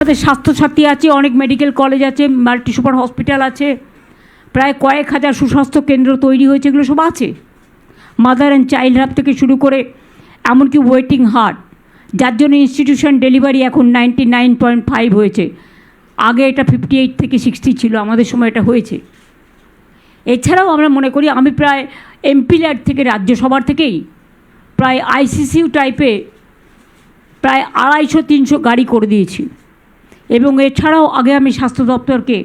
আমাদের স্বাস্থ্যসাথী আছে, অনেক মেডিকেল কলেজ আছে, মাল্টি সুপার হসপিটাল আছে, প্রায় কয়েক হাজার সুস্বাস্থ্য কেন্দ্র তৈরি হয়েছে, এগুলো সব আছে। মাদার অ্যান্ড চাইল্ড হাব থেকে শুরু করে এমনকি ওয়েটিং হার্ট, যার জন্য ইনস্টিটিউশন ডেলিভারি এখন 99.5 হয়েছে। আগে এটা 58 থেকে 60 ছিল, আমাদের সময় এটা হয়েছে। এছাড়াও আমরা মনে করি, আমি প্রায় এমপি ল্যাড থেকে, রাজ্যসভার থেকেই প্রায় আইসিসিউ টাইপে প্রায় 250-300 গাড়ি করে দিয়েছি। এবং এছাড়াও আগে আমি স্বাস্থ্য দপ্তরকে,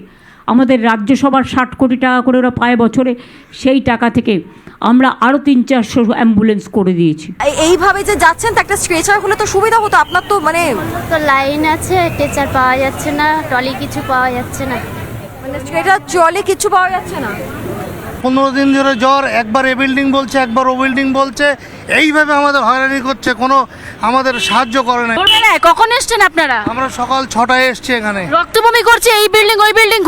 আমাদের রাজ্যসভার 60 কোটি টাকা করে ওরা পায় বছরে, সেই টাকা থেকে আমরা আরও 300-400 অ্যাম্বুলেন্স করে দিয়েছি। এইভাবে যে যাচ্ছেন, তো একটা স্ট্রেচার হলে তো সুবিধা হতো আপনার। তো মানে তো লাইন আছে, স্ট্রেচার পাওয়া যাচ্ছে না, ট্রলি কিছু পাওয়া যাচ্ছে না, মানে স্ট্রেচার চলে কিছু পাওয়া যাচ্ছে না। 15 দিন ধরে জ্বর, একবার এ বিল্ডিং বলছে, একবার ও বিল্ডিং বলছে, এইভাবে আমাদের হয়রানি করছে, কোনো আমাদের সাহায্য করে না। কখন এসছেন আপনারা? আমরা সকাল 6টায় এসছি এখানে। রক্তবমি করছে, এই বিল্ডিং ওই বিল্ডিং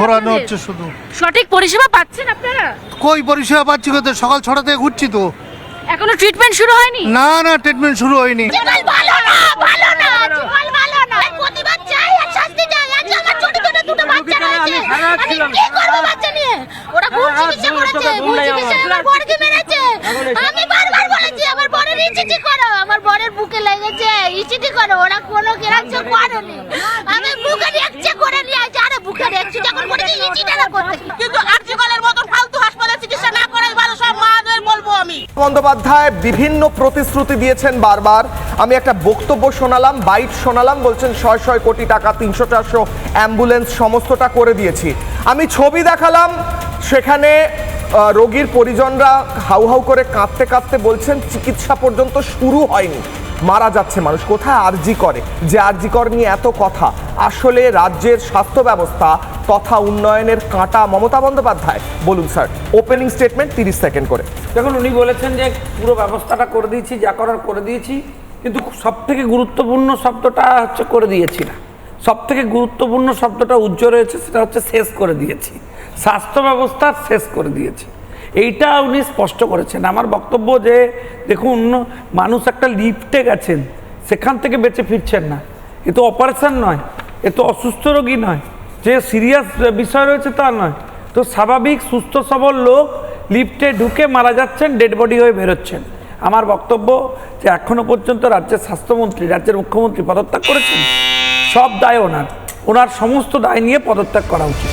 ঘোরানো হচ্ছে শুধু। সঠিক পরিষেবা পাচ্ছেন আপনারা? কই পরিষেবা পাচ্ছি কোথায়? সকাল 6টা থেকে ঘুরছি তো। এখনো ট্রিটমেন্ট শুরু হয়নি? না না, ট্রিটমেন্ট শুরু হয়নি। আমার বরের বুকে লেগেছে, ইসিটি করো, ওরা কোনো কিরাচ্ছ করেনি। আমি বুকে রেখছে করে নিয়ে আসি, আরে বুকে রেখছি যখন বলেছি ইসিটা করতে, কিন্তু আর্টিকলের মতো ফালতু হাসপাতালে চিকিৎসা না করাই ভালো। সব মাদের বলবো আমি। বন্দ্যোপাধ্যায় বিভিন্ন প্রতিশ্রুতি দিয়েছেন বারবার। আমি একটা বক্তব্য শোনালাম, বাইট শোনালাম, বলছেন 600 কোটি টাকা, 300-400 অ্যাম্বুলেন্স, সমস্তটা করে দিয়েছি। আমি ছবি দেখালাম, সেখানে রোগীর পরিজনরা হাউ হাউ করে কাঁদতে কাঁদতে বলছেন চিকিৎসা পর্যন্ত শুরু হয়নি, মারা যাচ্ছে মানুষ। কোথায় আরজি করে, যে আরজি কর নিয়ে এত কথা? আসলে রাজ্যের স্বাস্থ্য ব্যবস্থা তথা উন্নয়নের কাঁটা মমতা বন্দ্যোপাধ্যায়। বলুন স্যার, ওপেনিং স্টেটমেন্ট 30 সেকেন্ড করে। দেখুন, উনি বলেছেন যে পুরো ব্যবস্থাটা করে দিয়েছি, যা করার করে দিয়েছি, কিন্তু সব থেকে গুরুত্বপূর্ণ শব্দটা হচ্ছে করে দিয়েছি না। সব থেকে গুরুত্বপূর্ণ শব্দটা উজ্জ্বল রয়েছে, সেটা হচ্ছে শেষ করে দিয়েছি। স্বাস্থ্য ব্যবস্থা শেষ করে দিয়েছি, এইটা উনি স্পষ্ট করেছেন। আমার বক্তব্য যে দেখুন, মানুষ একটা লিফটে গেছেন, সেখান থেকে বেঁচে ফিরছেন না। এ তো অপারেশন নয়, এ তো অসুস্থ রোগী নয়, যে সিরিয়াস বিষয় রয়েছে তা নয়। তো স্বাভাবিক সুস্থ সবল লোক লিফটে ঢুকে মারা যাচ্ছেন, ডেড বডি হয়ে বেরোচ্ছেন। আমার বক্তব্য যে এখনো পর্যন্ত রাজ্যের স্বাস্থ্যমন্ত্রী, রাজ্যের মুখ্যমন্ত্রী পদত্যাগ করেছেন। সব দায় ওনার, ওনার সমস্ত দায় নিয়ে পদত্যাগ করা উচিত।